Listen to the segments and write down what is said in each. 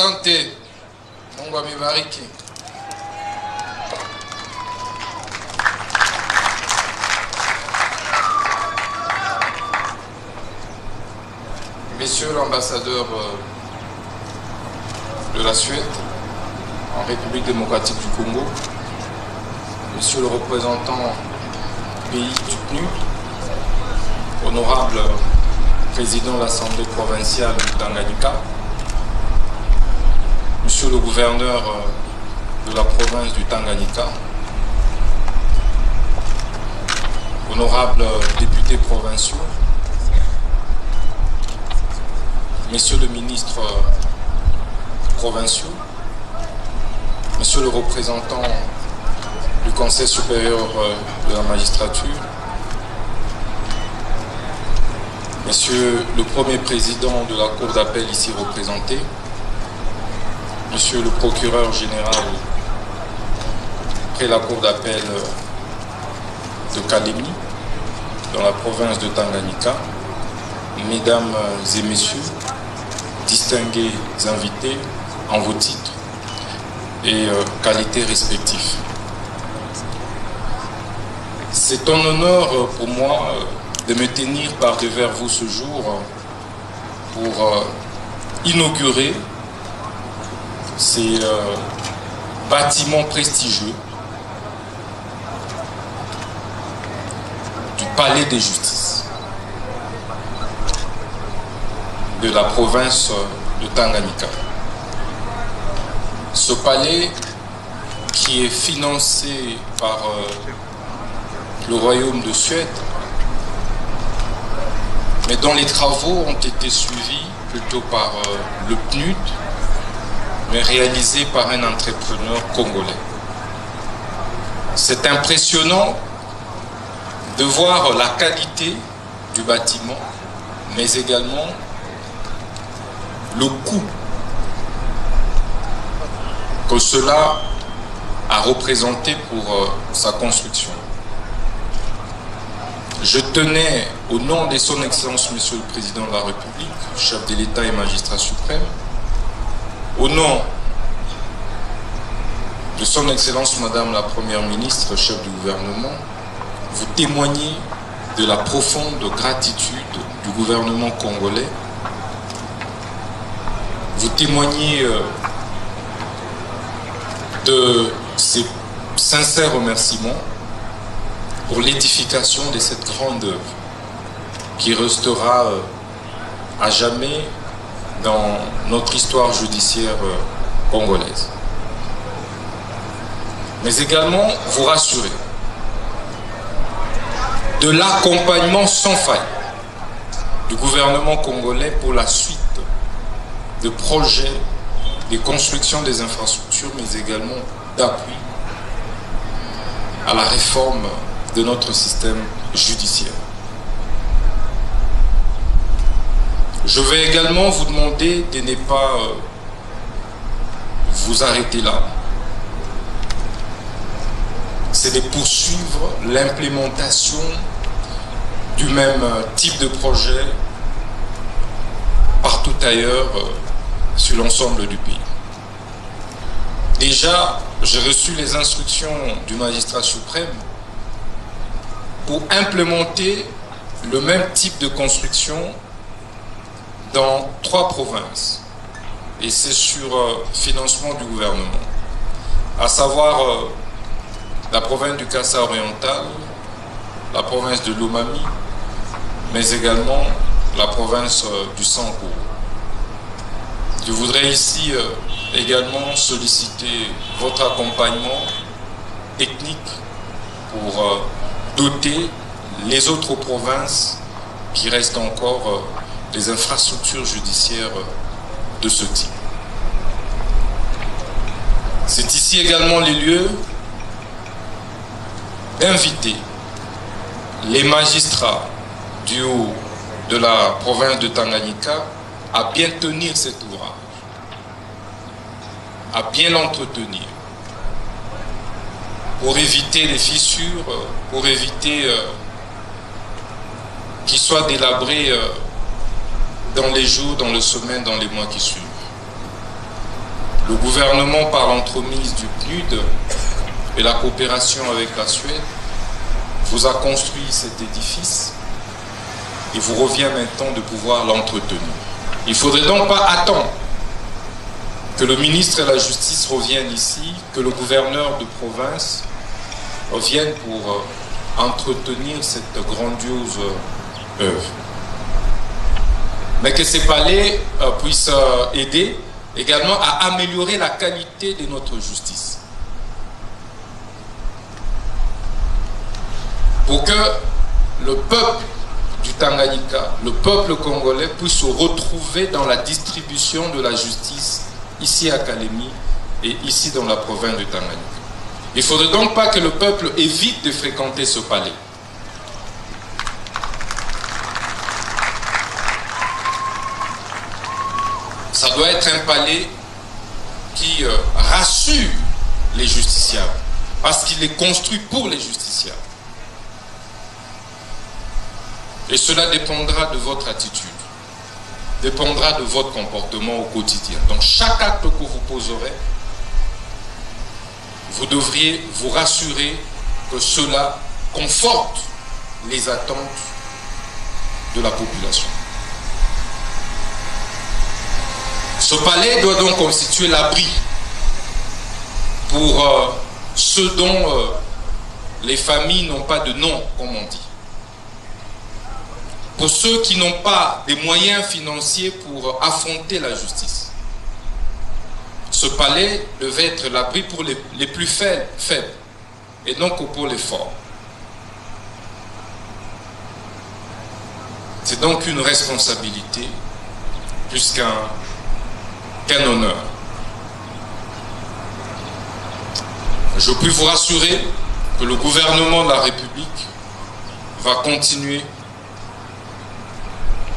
Asante. Mungu amebariki. Monsieur l'ambassadeur de la Suède en République démocratique du Congo, Monsieur le représentant du pays du PNUD, honorable président de l'Assemblée provinciale du Tanganyika, Monsieur le gouverneur de la province du Tanganyika, honorables députés provinciaux, Messieurs le ministre provinciaux, Monsieur le représentant du Conseil supérieur de la magistrature, Monsieur le premier président de la Cour d'appel ici représenté, Monsieur le procureur général près la Cour d'appel de Kalemi, dans la province de Tanganyika, Mesdames et Messieurs, distingués invités en vos titres et qualités respectives. C'est un honneur pour moi de me tenir par devers vous ce jour pour inaugurer ces bâtiments prestigieux du Palais de Justice de la province de Tanganyika. Ce palais qui est financé par le Royaume de Suède, mais dont les travaux ont été suivis plutôt par le PNUD, mais réalisés par un entrepreneur congolais. C'est impressionnant de voir la qualité du bâtiment, mais également le coût que cela a représenté pour sa construction. Je tenais, au nom de son Excellence Monsieur le Président de la République, chef de l'État et magistrat suprême, au nom de son Excellence Madame la Première Ministre, chef du gouvernement, vous témoigner de la profonde gratitude du gouvernement congolais, vous témoigner de ses sincères remerciements pour l'édification de cette grande œuvre qui restera à jamais dans notre histoire judiciaire congolaise. Mais également vous rassurer de l'accompagnement sans faille du gouvernement congolais pour la suite de projets de construction des infrastructures, mais également d'appui à la réforme de notre système judiciaire. Je vais également vous demander de ne pas vous arrêter là. C'est de poursuivre l'implémentation du même type de projet partout ailleurs sur l'ensemble du pays. Déjà, j'ai reçu les instructions du magistrat suprême pour implémenter le même type de construction dans 3 provinces. Et c'est sur financement du gouvernement. À savoir la province du Kassa oriental, la province de Lomami, mais également la province du Sankourou. Je voudrais ici également solliciter votre accompagnement technique pour doter les autres provinces qui restent encore des infrastructures judiciaires de ce type. C'est ici également les lieux d'inviter les magistrats du haut de la province de Tanganyika à bien tenir cet ouvrage, à bien l'entretenir, pour éviter les fissures, pour éviter qu'il soit délabré dans les jours, dans les semaines, dans les mois qui suivent. le gouvernement, par l'entremise du PNUD et la coopération avec la Suède, vous a construit cet édifice. Il vous revient maintenant de pouvoir l'entretenir. Il ne faudrait donc pas attendre que le ministre de la Justice revienne ici, que le gouverneur de province revienne pour entretenir cette grandiose œuvre. Mais que ces palais puissent aider également à améliorer la qualité de notre justice. Pour que le peuple du Tanganyika, le peuple congolais puisse se retrouver dans la distribution de la justice ici à Kalemi et ici dans la province du Tanganyika. Il ne faudrait donc pas que le peuple évite de fréquenter ce palais. Ça doit être un palais qui rassure les justiciables, parce qu'il est construit pour les justiciables. Et cela dépendra de votre attitude, dépendra de votre comportement au quotidien. Dans chaque acte que vous poserez, vous devriez vous rassurer que cela conforte les attentes de la population. Ce palais doit donc constituer l'abri pour ceux dont les familles n'ont pas de nom, comme on dit. Pour ceux qui n'ont pas des moyens financiers pour affronter la justice. Ce palais devait être l'abri pour les plus faibles et non que pour les forts. C'est donc une responsabilité plus qu'un honneur. Je puis vous rassurer que le gouvernement de la République va continuer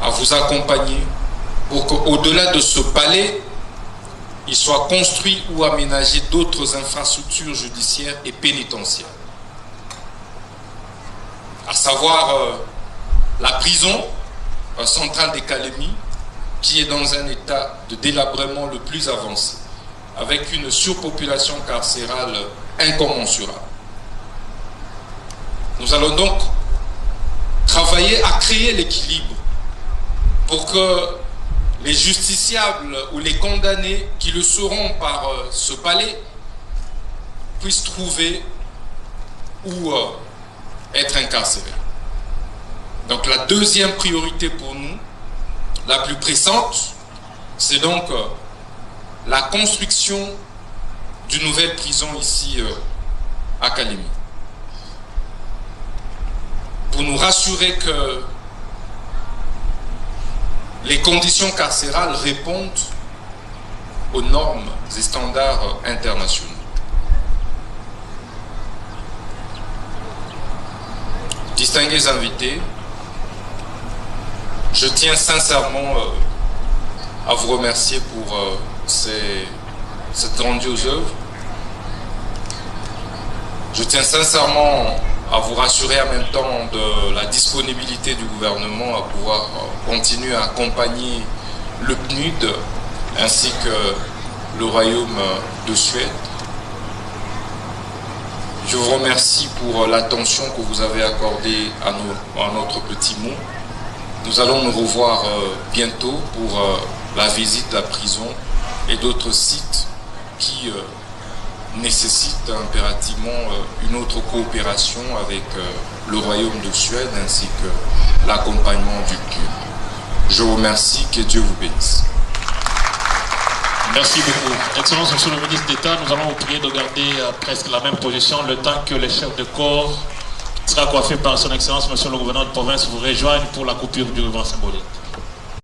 à vous accompagner pour qu'au-delà de ce palais, il soit construit ou aménagé d'autres infrastructures judiciaires et pénitentiaires. À savoir la prison centrale de Kalemi, qui est dans un état de délabrement le plus avancé, avec une surpopulation carcérale incommensurable. Nous allons donc travailler à créer l'équilibre pour que les justiciables ou les condamnés qui le seront par ce palais puissent trouver où être incarcérés. Donc la deuxième priorité pour nous, la plus pressante, c'est donc la construction d'une nouvelle prison ici à Kalemi. Pour nous rassurer que les conditions carcérales répondent aux normes et standards internationaux. Distingués invités, je tiens sincèrement à vous remercier pour cette grandiose œuvre. Je tiens sincèrement à vous rassurer en même temps de la disponibilité du gouvernement à pouvoir continuer à accompagner le PNUD ainsi que le Royaume de Suède. Je vous remercie pour l'attention que vous avez accordée à notre petit mot. Nous allons nous revoir bientôt pour la visite de la prison et d'autres sites qui nécessitent impérativement une autre coopération avec le Royaume de Suède ainsi que l'accompagnement du PNUD. Je vous remercie, que Dieu vous bénisse. Merci beaucoup. Excellence, Monsieur le ministre d'État, nous allons vous prier de garder presque la même position le temps que les chefs de corps, qui sera coiffé par son Excellence, Monsieur le gouverneur de province, vous rejoignent pour la coupure du ruban symbolique.